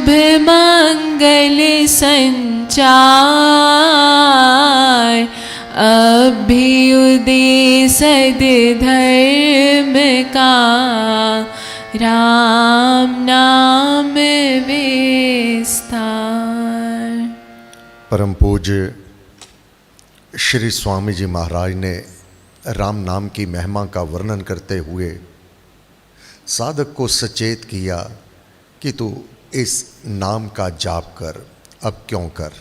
शुभ मंगल संचार, अभ्युदय सद्धर्म का, राम नाम विस्तार। परम पूज्य श्री स्वामी जी महाराज ने राम नाम की महिमा का वर्णन करते हुए साधक को सचेत किया कि तू इस नाम का जाप कर। अब क्यों कर,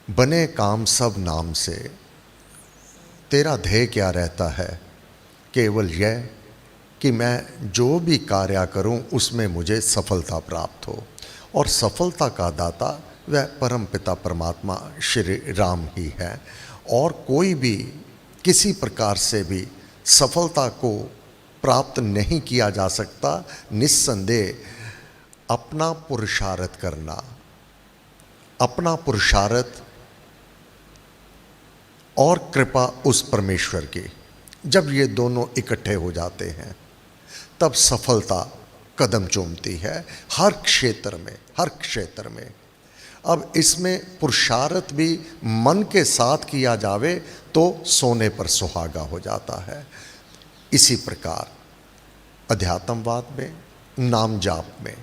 बने काम सब नाम से। तेरा ध्येय क्या रहता है? केवल यह कि मैं जो भी कार्य करूं उसमें मुझे सफलता प्राप्त हो, और सफलता का दाता वह परम पिता परमात्मा श्री राम ही है। और कोई भी किसी प्रकार से भी सफलता को प्राप्त नहीं किया जा सकता, निस्संदेह अपना पुरुषार्थ करना, अपना पुरुषार्थ और कृपा उस परमेश्वर की, जब ये दोनों इकट्ठे हो जाते हैं तब सफलता कदम चूमती है हर क्षेत्र में, हर क्षेत्र में। अब इसमें पुरुषार्थ भी मन के साथ किया जावे तो सोने पर सुहागा हो जाता है। इसी प्रकार अध्यात्मवाद में, नाम जाप में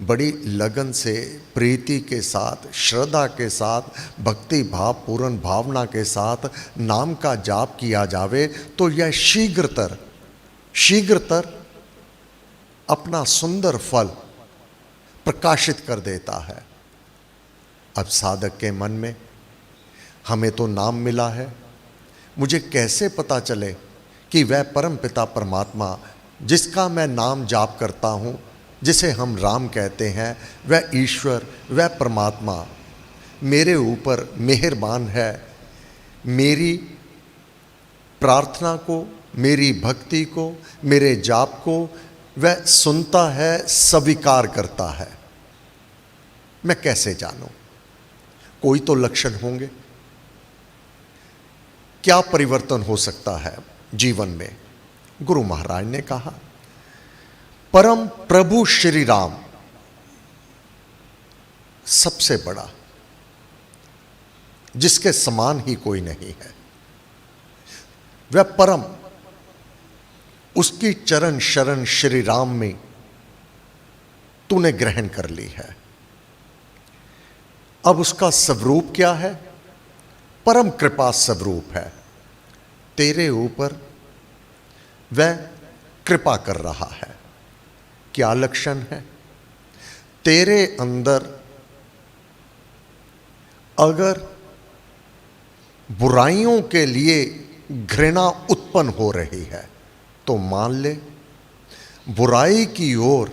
बड़ी लगन से, प्रीति के साथ, श्रद्धा के साथ, भक्ति भाव पूर्ण भावना के साथ नाम का जाप किया जावे तो यह शीघ्रतर अपना सुंदर फल प्रकाशित कर देता है। अब साधक के मन में हमें तो नाम मिला है, मुझे कैसे पता चले कि वह परम पिता परमात्मा जिसका मैं नाम जाप करता हूँ, जिसे हम राम कहते हैं, वह ईश्वर, वह परमात्मा मेरे ऊपर मेहरबान है, मेरी प्रार्थना को, मेरी भक्ति को, मेरे जाप को वह सुनता है, स्वीकार करता है। मैं कैसे जानूं? कोई तो लक्षण होंगे। क्या परिवर्तन हो सकता है जीवन में? गुरु महाराज ने कहा, परम प्रभु श्री राम सबसे बड़ा, जिसके समान ही कोई नहीं है। वह परम, उसकी चरण शरण श्री राम में तूने ग्रहण कर ली है। अब उसका स्वरूप क्या है? परम कृपा स्वरूप है। तेरे ऊपर वह कृपा कर रहा है। क्या लक्षण है? तेरे अंदर अगर बुराइयों के लिए घृणा उत्पन्न हो रही है तो मान ले, बुराई की ओर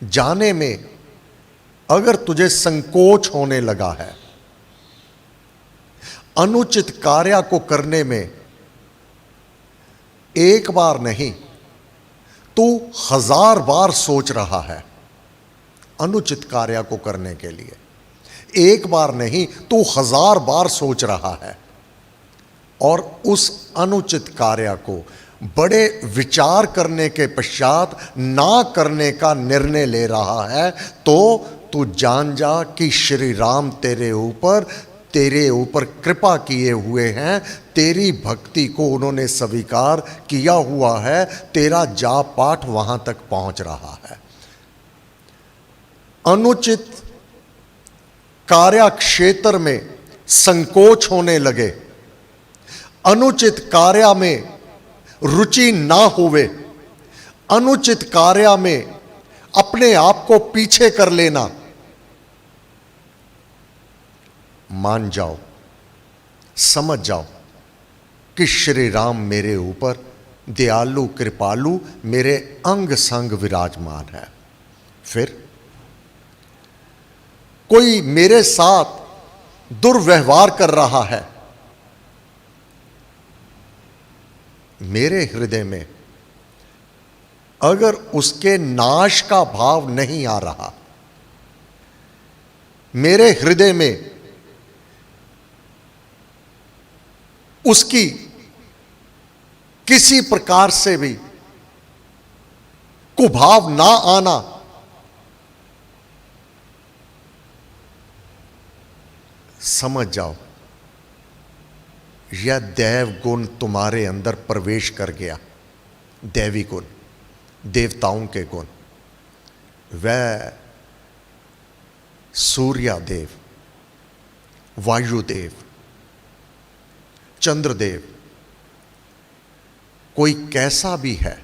जाने में अगर तुझे संकोच होने लगा है, अनुचित कार्य को करने में एक बार नहीं तू 1000 बार सोच रहा है, अनुचित कार्य को करने के लिए एक बार नहीं तू 1000 बार सोच रहा है, और उस अनुचित कार्य को बड़े विचार करने के पश्चात ना करने का निर्णय ले रहा है, तो तू जान जा कि श्री राम तेरे ऊपर कृपा किए हुए हैं। तेरी भक्ति को उन्होंने स्वीकार किया हुआ है। तेरा जाप पाठ वहां तक पहुंच रहा है। अनुचित कार्य क्षेत्र में संकोच होने लगे, अनुचित कार्य में रुचि ना होवे, अनुचित कार्य में अपने आप को पीछे कर लेना, मान जाओ, समझ जाओ कि श्री राम मेरे ऊपर दयालु कृपालु मेरे अंग संग विराजमान है। फिर कोई मेरे साथ दुर्व्यवहार कर रहा है, मेरे हृदय में अगर उसके नाश का भाव नहीं आ रहा, मेरे हृदय में उसकी किसी प्रकार से भी कुभाव ना आना, समझ जाओ यह दैव गुण तुम्हारे अंदर प्रवेश कर गया। दैवी गुण, देवताओं के गुण। वह सूर्यदेव, वायुदेव, चंद्रदेव, कोई कैसा भी है,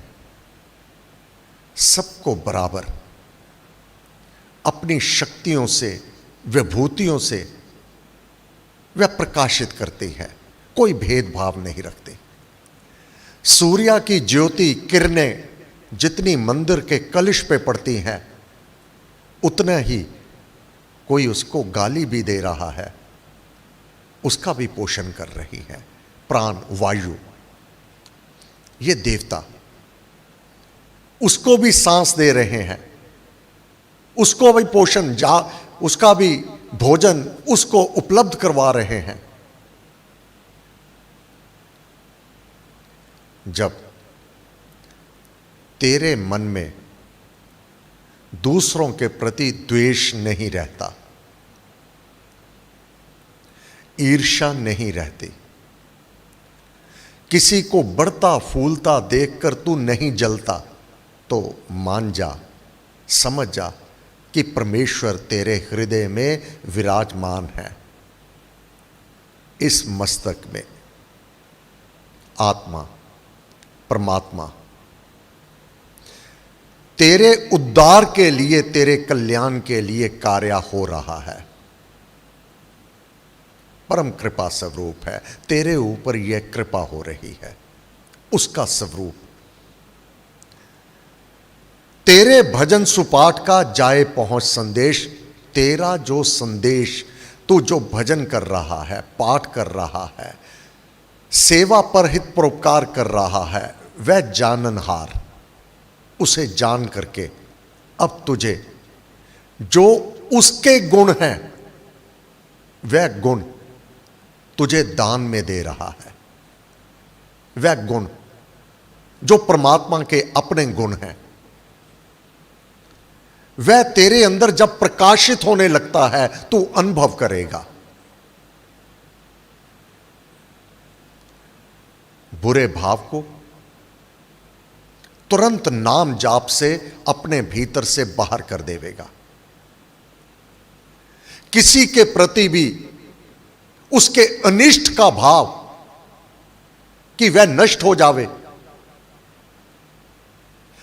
सबको बराबर अपनी शक्तियों से, विभूतियों से वह प्रकाशित करती है। कोई भेदभाव नहीं रखते। सूर्य की ज्योति किरणें जितनी मंदिर के कलश पे पड़ती हैं, उतना ही कोई उसको गाली भी दे रहा है, उसका भी पोषण कर रही है। प्राण, वायु, ये देवता उसको भी सांस दे रहे हैं, उसको भी पोषण, उसका भी भोजन उसको उपलब्ध करवा रहे हैं। जब तेरे मन में दूसरों के प्रति द्वेष नहीं रहता, ईर्ष्या नहीं रहती, किसी को बढ़ता फूलता देखकर तू नहीं जलता, तो मान जा, समझ जा कि परमेश्वर तेरे हृदय में विराजमान है। इस मस्तक में आत्मा, परमात्मा तेरे उद्धार के लिए, तेरे कल्याण के लिए कार्य हो रहा है। परम कृपा स्वरूप है, तेरे ऊपर यह कृपा हो रही है, उसका स्वरूप। तेरे भजन सुपाठ का जाए पहुंच संदेश, तेरा जो संदेश, तू जो भजन कर रहा है, पाठ कर रहा है, सेवा पर हित परोपकार कर रहा है, वह जाननहार, उसे जान करके अब तुझे जो उसके गुण हैं, वह गुण तुझे दान में दे रहा है। वह गुण जो परमात्मा के अपने गुण हैं, वह तेरे अंदर जब प्रकाशित होने लगता है, तू अनुभव करेगा। बुरे भाव को तुरंत नाम जाप से अपने भीतर से बाहर कर देवेगा। किसी के प्रति भी उसके अनिष्ट का भाव कि वह नष्ट हो जावे,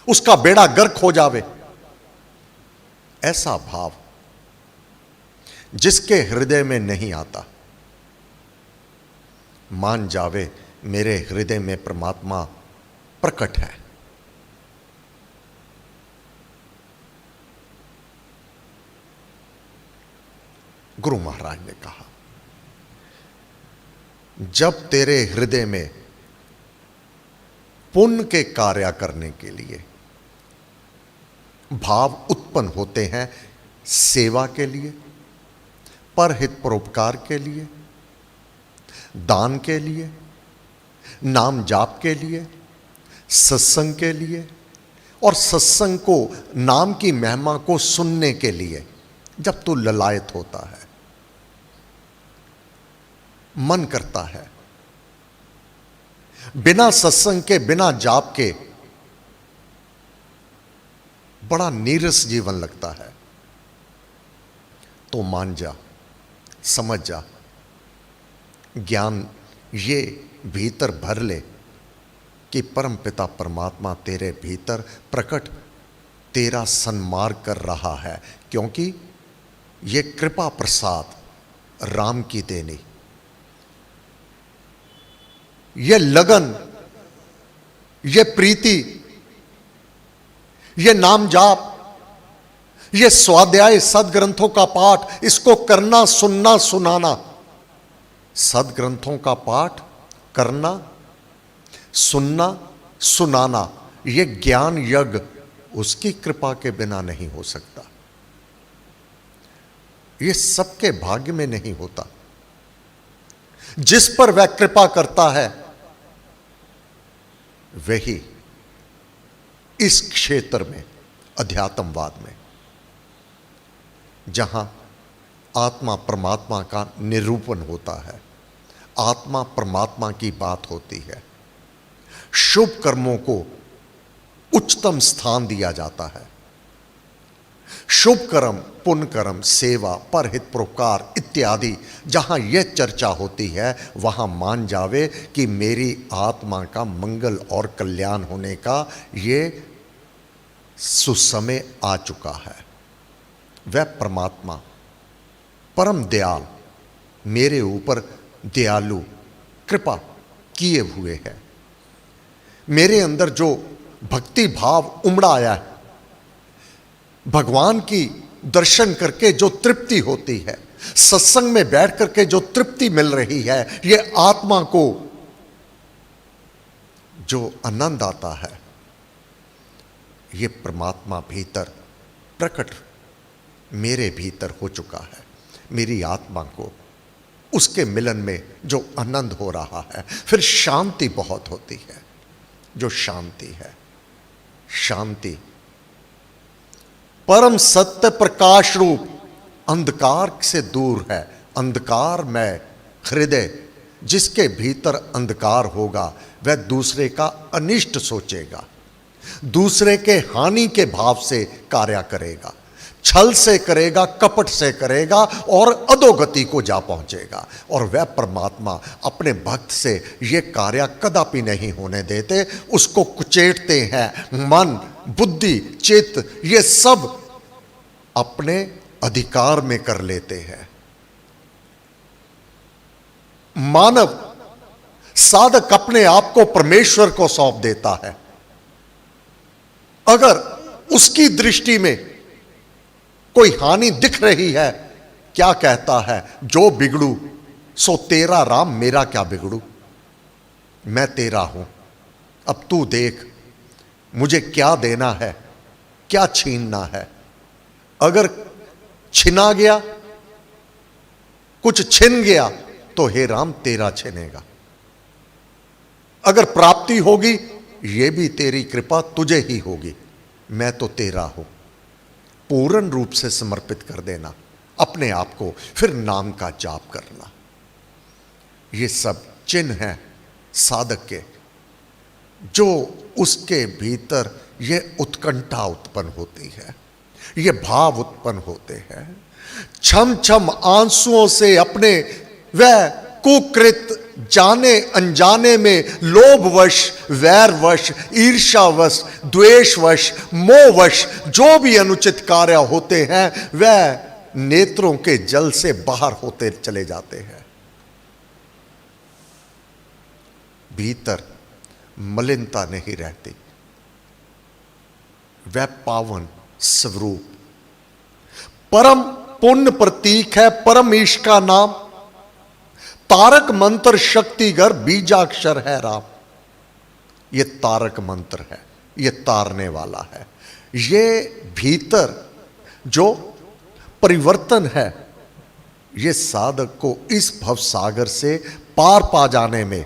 उसका बेड़ा गर्क हो जावे, ऐसा भाव जिसके हृदय में नहीं आता, मान जावे मेरे हृदय में परमात्मा प्रकट है। गुरु महाराज ने कहा, जब तेरे हृदय में पुण्य के कार्य करने के लिए भाव उत्पन्न होते हैं, सेवा के लिए, परहित परोपकार के लिए, दान के लिए, नाम जाप के लिए, सत्संग के लिए और सत्संग को, नाम की महिमा को सुनने के लिए, जब तू ललायत होता है, मन करता है, बिना सत्संग के, बिना जाप के बड़ा नीरस जीवन लगता है, तो मान जा, समझ जा, ज्ञान ये भीतर भर ले कि परम पिता परमात्मा तेरे भीतर प्रकट तेरा सन्मार्ग कर रहा है, क्योंकि ये कृपा प्रसाद राम की देनी, ये लगन, ये प्रीति, ये नाम जाप, ये स्वाध्याय, सदग्रंथों का पाठ, इसको करना, सुनना, सुनाना, सदग्रंथों का पाठ करना, सुनना, सुनाना, ये ज्ञान यज्ञ उसकी कृपा के बिना नहीं हो सकता। ये सबके भाग्य में नहीं होता। जिस पर वह कृपा करता है, वही इस क्षेत्र में, अध्यात्मवाद में, जहां आत्मा परमात्मा का निरूपण होता है, आत्मा परमात्मा की बात होती है। शुभ कर्मों को उच्चतम स्थान दिया जाता है। शुभ कर्म, पुण्य कर्म, सेवा, परहित, परोपकार इत्यादि जहां यह चर्चा होती है वहां मान जावे कि मेरी आत्मा का मंगल और कल्याण होने का ये सुसमय आ चुका है। वह परमात्मा परम दयाल मेरे ऊपर दयालु कृपा किए हुए है। मेरे अंदर जो भक्ति भाव उमड़ा आया है, भगवान की दर्शन करके जो तृप्ति होती है, सत्संग में बैठ करके जो तृप्ति मिल रही है, ये आत्मा को जो आनंद आता है, ये परमात्मा भीतर प्रकट मेरे भीतर हो चुका है। मेरी आत्मा को उसके मिलन में जो आनंद हो रहा है, फिर शांति बहुत होती है। जो शांति है, शांति परम सत्य प्रकाश रूप अंधकार से दूर है। अंधकार में हृदय, जिसके भीतर अंधकार होगा वह दूसरे का अनिष्ट सोचेगा, दूसरे के हानि के भाव से कार्य करेगा, छल से करेगा, कपट से करेगा और अधोगति को जा पहुंचेगा। और वह परमात्मा अपने भक्त से ये कार्य कदापि नहीं होने देते, उसको कुचेड़ते हैं। मन, बुद्धि, चित्त ये सब अपने अधिकार में कर लेते हैं। मानव साधक अपने आप को परमेश्वर को सौंप देता है। अगर उसकी दृष्टि में कोई हानि दिख रही है, क्या कहता है, जो बिगड़ू सो तेरा राम, मेरा क्या बिगड़ू, मैं तेरा हूं, अब तू देख मुझे क्या देना है, क्या छीनना है। अगर छिना गया, कुछ छिन गया तो हे राम तेरा छिनेगा। अगर प्राप्ति होगी ये भी तेरी कृपा, तुझे ही होगी, मैं तो तेरा हूं। पूर्ण रूप से समर्पित कर देना अपने आप को, फिर नाम का जाप करना। ये सब चिन्ह हैं साधक के, जो उसके भीतर ये उत्कंठा उत्पन्न होती है, ये भाव उत्पन्न होते हैं। छम छम आंसुओं से अपने वह कुकृत जाने अनजाने में लोभवश, वैरवश, ईर्ष्यावश, द्वेषवश, मोहवश जो भी अनुचित कार्य होते हैं वह नेत्रों के जल से बाहर होते चले जाते हैं। भीतर मलिनता नहीं रहती, वह पावन स्वरूप परम पुण्य प्रतीक है। परम ईश का नाम तारक मंत्र शक्तिगर बीजाक्षर है राम। ये तारक मंत्र है, ये तारने वाला है। ये भीतर जो परिवर्तन है, ये साधक को इस भव सागर से पार पा जाने में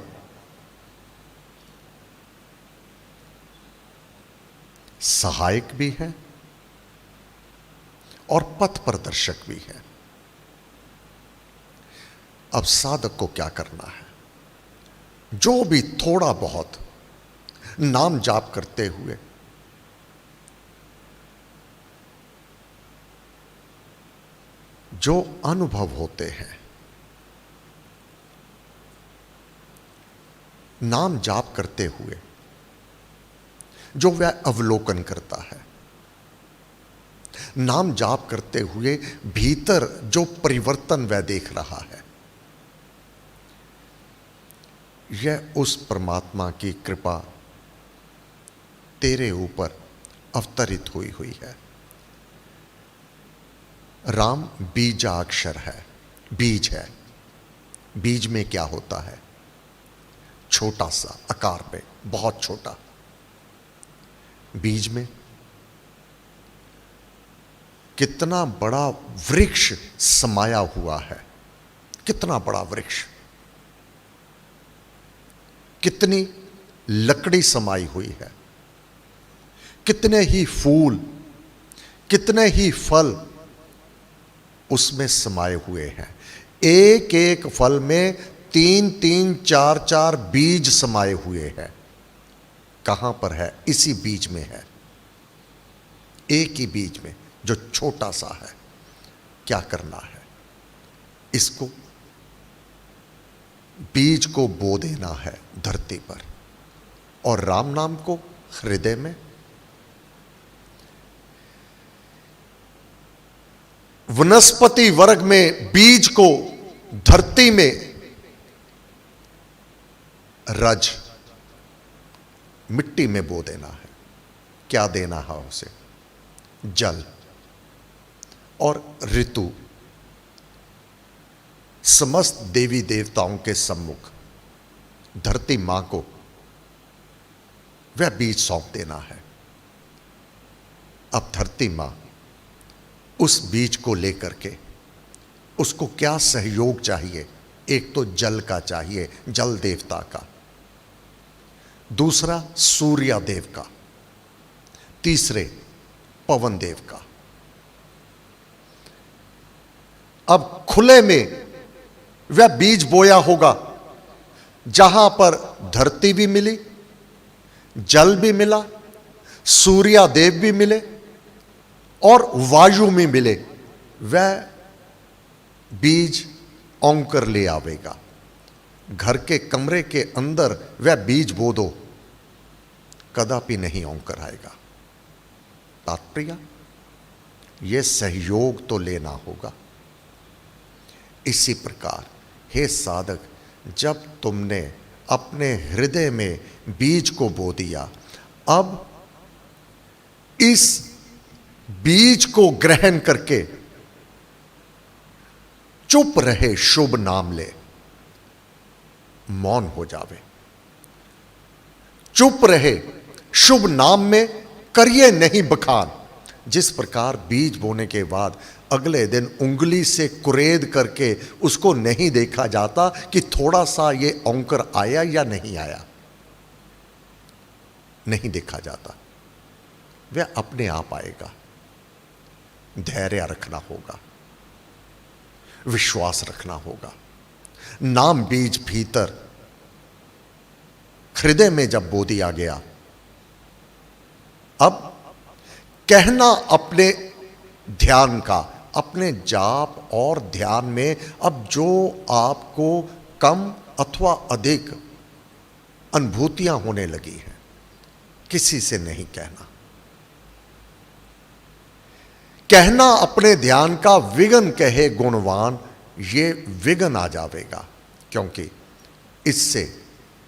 सहायक भी है और पथ प्रदर्शक भी है। अब साधक को क्या करना है, जो भी थोड़ा बहुत नाम जाप करते हुए जो अनुभव होते हैं, नाम जाप करते हुए जो वह अवलोकन करता है, नाम जाप करते हुए भीतर जो परिवर्तन वह देख रहा है, यह उस परमात्मा की कृपा तेरे ऊपर अवतरित हुई है। राम बीजाक्षर है, बीज है। बीज में क्या होता है, छोटा सा आकार में, बहुत छोटा। बीज में कितना बड़ा वृक्ष समाया हुआ है, कितना बड़ा वृक्ष, कितनी लकड़ी समाई हुई है, कितने ही फूल, कितने ही फल, उसमें समाये हुए हैं। एक एक फल में 3-3, 4-4 बीज समाये हुए हैं। कहां पर है? इसी बीज में है, एक ही बीज में जो छोटा सा है। क्या करना है? इसको बीज को बो देना है धरती पर, और राम नाम को हृदय में। वनस्पति वर्ग में बीज को धरती में रज, मिट्टी में बो देना है। क्या देना है उसे? जल और ऋतु। समस्त देवी देवताओं के सम्मुख धरती मां को वह बीज सौंप देना है। अब धरती मां उस बीज को लेकर के, उसको क्या सहयोग चाहिए? एक तो जल का चाहिए, जल देवता का, दूसरा सूर्य देव का, तीसरे पवन देव का। अब खुले में वह बीज बोया होगा, जहां पर धरती भी मिली, जल भी मिला, सूर्य देव भी मिले और वायु में मिले, वह बीज औंकर ले आवेगा। घर के कमरे के अंदर वह बीज बो दो, कदापि नहीं औंकर आएगा। तात्पर्य, यह सहयोग तो लेना होगा। इसी प्रकार हे साधक, जब तुमने अपने हृदय में बीज को बो दिया, अब इस बीज को ग्रहण करके चुप रहे, शुभ नाम ले, मौन हो जावे, चुप रहे, शुभ नाम में करिए नहीं बखान। जिस प्रकार बीज बोने के बाद अगले दिन उंगली से कुरेद करके उसको नहीं देखा जाता कि थोड़ा सा ये औंकर आया या नहीं आया, नहीं देखा जाता, वह अपने आप आएगा। धैर्य रखना होगा, विश्वास रखना होगा। नाम बीज भीतर हृदय में जब बो दिया गया, अब कहना अपने ध्यान का, अपने जाप और ध्यान में अब जो आपको कम अथवा अधिक अनुभूतियां होने लगी हैं, किसी से नहीं कहना। कहना अपने ध्यान का, विघ्न कहे गुणवान, ये विघ्न आ जावेगा, क्योंकि इससे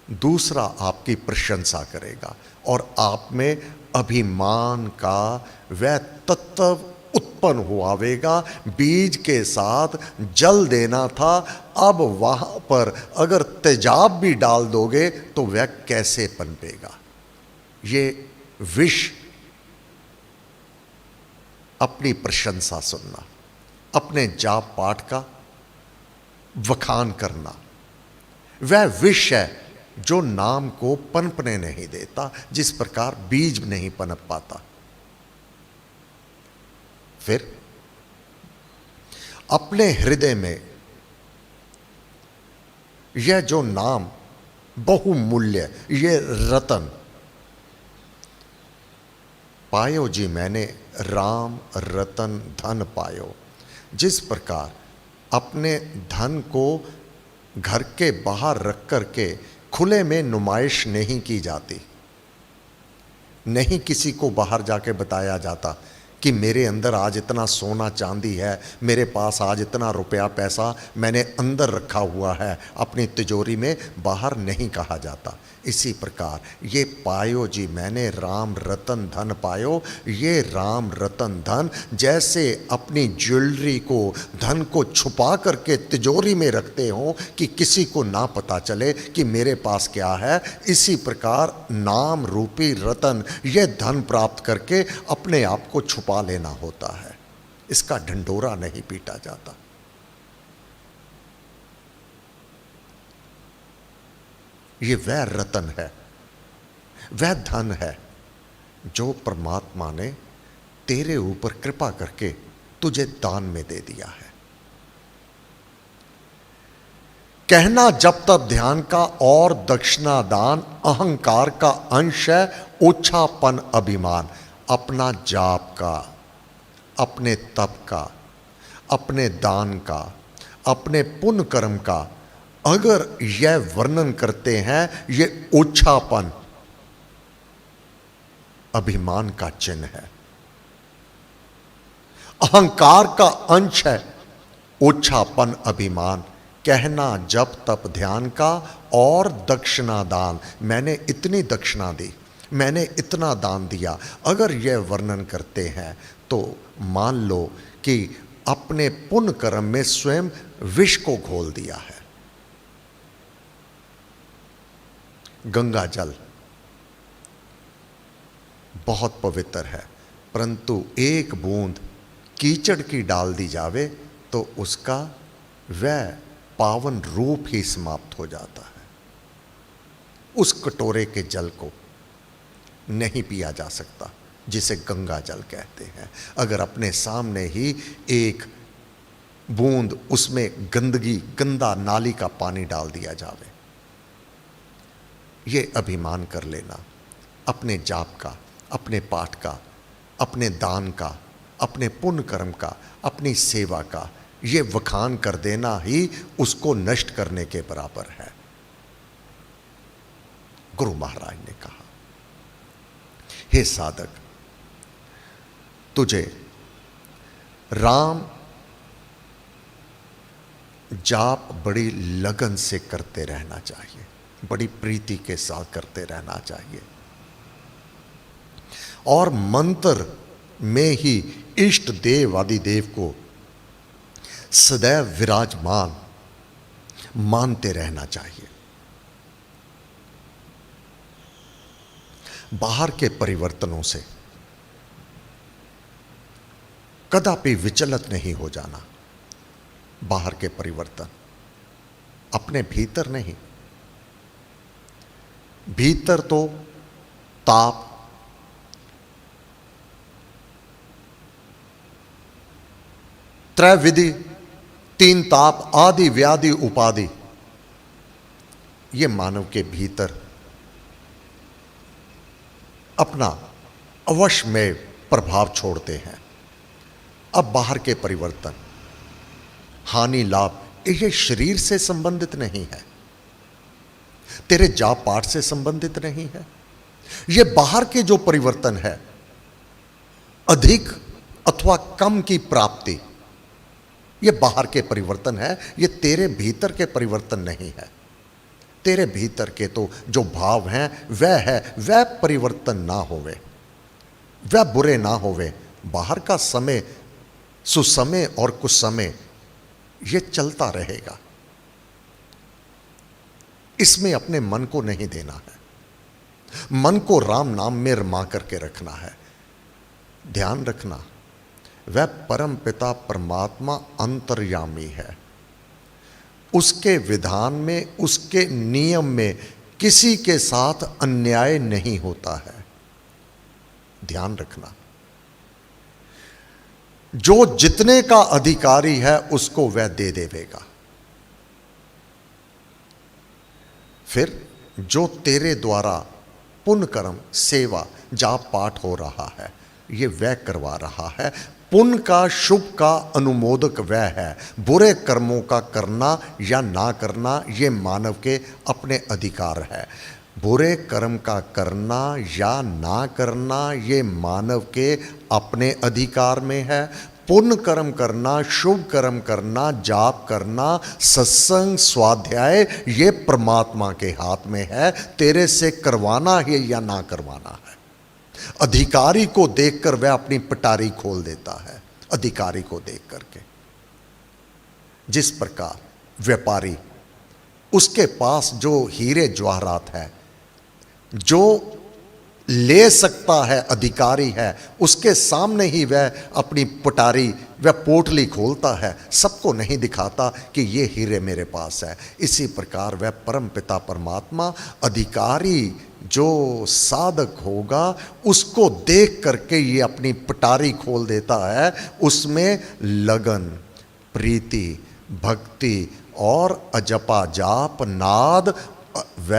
दूसरा आपकी प्रशंसा करेगा और आप में अभिमान का वह तत्व उत्पन्न हुआवेगा। बीज के साथ जल देना था, अब वहां पर अगर तेजाब भी डाल दोगे तो वह कैसे पनपेगा? ये विष अपनी प्रशंसा सुनना, अपने जाप पाठ का वखान करना, वह विष है जो नाम को पनपने नहीं देता। जिस प्रकार बीज नहीं पनप पाता, फिर अपने हृदय में यह जो नाम बहुमूल्य, ये रतन पायो जी मैंने, राम रतन धन पायो। जिस प्रकार अपने धन को घर के बाहर रख करके खुले में नुमाइश नहीं की जाती, नहीं किसी को बाहर जाके बताया जाता कि मेरे अंदर आज इतना सोना चांदी है, मेरे पास आज इतना रुपया पैसा मैंने अंदर रखा हुआ है अपनी तिजोरी में, बाहर नहीं कहा जाता। इसी प्रकार ये पायो जी मैंने राम रतन धन पायो, ये राम रतन धन जैसे अपनी ज्वेलरी को, धन को छुपा करके तिजोरी में रखते हो कि किसी को ना पता चले कि मेरे पास क्या है, इसी प्रकार नाम रूपी रतन ये धन प्राप्त करके अपने आप को छुपा लेना होता है। इसका ढंढोरा नहीं पीटा जाता। ये वह रतन है, वह धन है जो परमात्मा ने तेरे ऊपर कृपा करके तुझे दान में दे दिया है। कहना जप तप ध्यान का और दक्षिणा दान अहंकार का अंश है, ओछापन अभिमान। अपना जाप का, अपने तप का, अपने दान का, अपने पुण्य कर्म का अगर यह वर्णन करते हैं, ये ओछापन अभिमान का चिन्ह है, अहंकार का अंश है, ओछापन अभिमान। कहना जप तप ध्यान का और दक्षिणा दान, मैंने इतनी दक्षिणा दी, मैंने इतना दान दिया, अगर यह वर्णन करते हैं तो मान लो कि अपने पुण्य कर्म में स्वयं विष को घोल दिया है। गंगा जल बहुत पवित्र है, परंतु एक बूंद कीचड़ की डाल दी जावे तो उसका वह पावन रूप ही समाप्त हो जाता है। उस कटोरे के जल को नहीं पिया जा सकता जिसे गंगा जल कहते हैं। अगर अपने सामने ही एक बूंद उसमें गंदगी, गंदा नाली का पानी डाल दिया जावे, ये अभिमान कर लेना अपने जाप का, अपने पाठ का, अपने दान का, अपने पुण्य कर्म का, अपनी सेवा का, ये वखान कर देना ही उसको नष्ट करने के बराबर है। गुरु महाराज ने कहा, हे साधक, तुझे राम जाप बड़ी लगन से करते रहना चाहिए, बड़ी प्रीति के साथ करते रहना चाहिए, और मंत्र में ही इष्ट देव आदि देव को सदैव विराजमान मानते रहना चाहिए। बाहर के परिवर्तनों से कदापि विचलित नहीं हो जाना। बाहर के परिवर्तन, अपने भीतर नहीं। भीतर तो ताप, त्रैविधि, तीन ताप, आदि व्याधि उपाधि, ये मानव के भीतर अपना अवश्य में प्रभाव छोड़ते हैं। अब बाहर के परिवर्तन, हानि लाभ, ये शरीर से संबंधित नहीं है, तेरे जाप पाठ से संबंधित नहीं है। ये बाहर के जो परिवर्तन है, अधिक अथवा कम की प्राप्ति, ये बाहर के परिवर्तन है, ये तेरे भीतर के परिवर्तन नहीं है। तेरे भीतर के तो जो भाव हैं वह है, वह परिवर्तन ना होवे, वह बुरे ना होवे। बाहर का समय सुसमय और कुछ समय ये चलता रहेगा, इसमें अपने मन को नहीं देना है। मन को राम नाम में रमा करके रखना है। ध्यान रखना, वह परम पिता परमात्मा अंतर्यामी है, उसके विधान में, उसके नियम में किसी के साथ अन्याय नहीं होता है। ध्यान रखना, जो जितने का अधिकारी है उसको वह दे देवेगा। फिर जो तेरे द्वारा पुण्य कर्म, सेवा, जाप पाठ हो रहा है, ये वह करवा रहा है। पुण्य का, शुभ का अनुमोदक वह है। बुरे कर्मों का करना या ना करना ये मानव के अपने अधिकार है। बुरे कर्म का करना या ना करना ये मानव के अपने अधिकार में है। पुण्य कर्म करना, शुभ कर्म करना, जाप करना, सत्संग, स्वाध्याय, ये परमात्मा के हाथ में है। तेरे से करवाना है या ना करवाना है। अधिकारी को देखकर वह अपनी पटारी खोल देता है, अधिकारी को देख करके। जिस प्रकार व्यापारी, उसके पास जो हीरे जवाहरात है, जो ले सकता है, अधिकारी है, उसके सामने ही वह अपनी पटारी, वह पोटली खोलता है, सबको नहीं दिखाता कि ये हीरे मेरे पास है। इसी प्रकार वह परम पिता परमात्मा, अधिकारी जो साधक होगा, उसको देख करके ये अपनी पटारी खोल देता है। उसमें लगन, प्रीति, भक्ति और अजपा जाप नाद व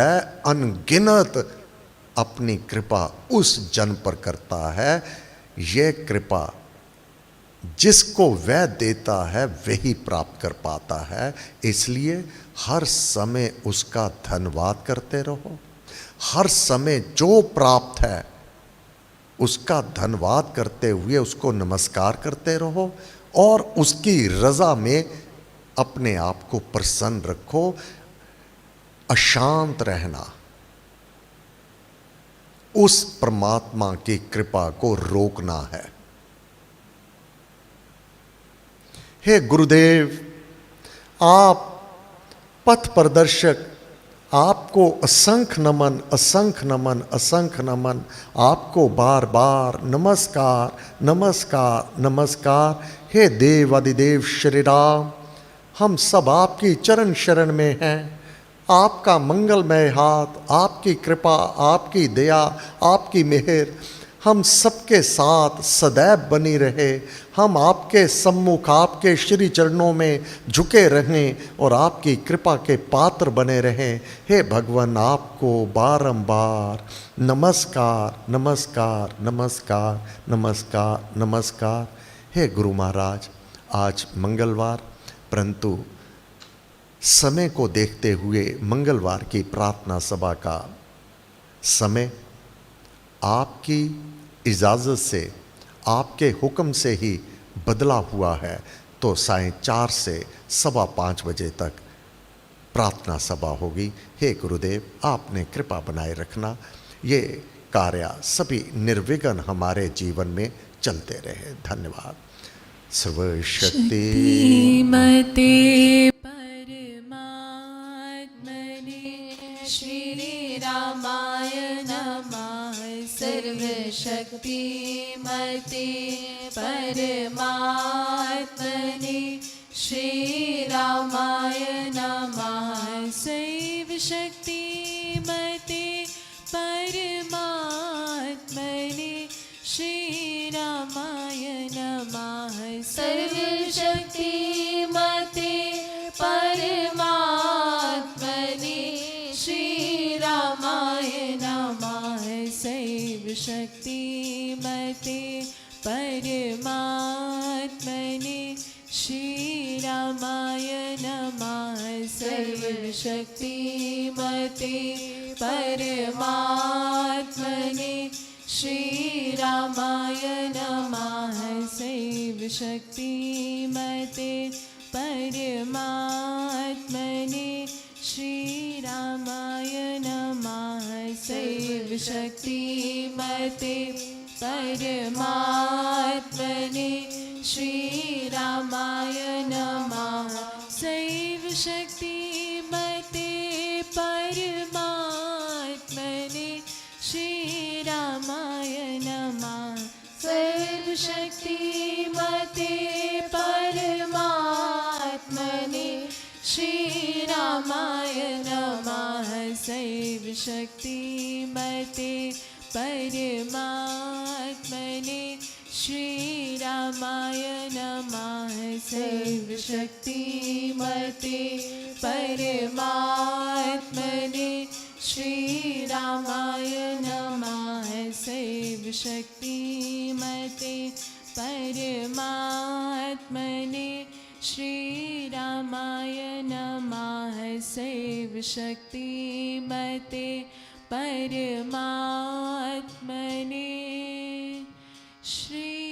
अनगिनत अपनी कृपा उस जन पर करता है। यह कृपा जिसको वह देता है वही प्राप्त कर पाता है। इसलिए हर समय उसका धन्यवाद करते रहो। हर समय जो प्राप्त है उसका धन्यवाद करते हुए उसको नमस्कार करते रहो और उसकी रजा में अपने आप को प्रसन्न रखो। अशांत रहना उस परमात्मा की कृपा को रोकना है। हे गुरुदेव, आप पथ प्रदर्शक, आपको असंख्य नमन, असंख्य नमन, असंख्य नमन। आपको बार बार नमस्कार, नमस्कार, नमस्कार। हे देव अधिदेव श्री राम, हम सब आपकी चरण शरण में हैं। आपका मंगलमय हाथ, आपकी कृपा, आपकी दया, आपकी मेहर हम सबके साथ सदैव बनी रहे। हम आपके सम्मुख, आपके श्री चरणों में झुके रहें और आपकी कृपा के पात्र बने रहें। हे भगवान, आपको बारंबार नमस्कार, नमस्कार, नमस्कार, नमस्कार, नमस्कार। हे गुरु महाराज, आज मंगलवार, परंतु समय को देखते हुए मंगलवार की प्रार्थना सभा का समय आपकी इजाज़त से, आपके हुक्म से ही बदला हुआ है। तो 4:30 से 5:15 बजे तक प्रार्थना सभा होगी। हे गुरुदेव, आपने कृपा बनाए रखना, ये कार्य सभी निर्विघ्न हमारे जीवन में चलते रहे। धन्यवाद। सर्वशक्ति मते परमात्मने श्री रामाय नमः। सर्वशक्ति मते परमात्मने श्री रामाय नमः। शैव शक्ति मते परमात्मने श्री रामाय नमः। सर्वशक्ति मते परमात्मने श्री रामाय नमः। शैव शक्ति मते परमात्मने श्री रामाय नमः। सर्व शक्ति मते परमात्मने श्री रामाय नमः। शैव शक्ति मते परमात्मने श्री रामाय नमः। शैव शक्ति मते परमात्मने श्री रामाय नमः। शैव शक्ति मते परमात्मने श्री रामाय नमः। शैव शक्ति मते परमात्मने श्री रामाय नमः। शैव शक्ति मते परमात्मने श्री रामाय नमः। शैव शक्ति मते परमात्मने श्री रामाय नमः। शैव शक्ति मते परमात्मने श्री रामाय नमः। शैव शक्ति मते परमात्मने श्री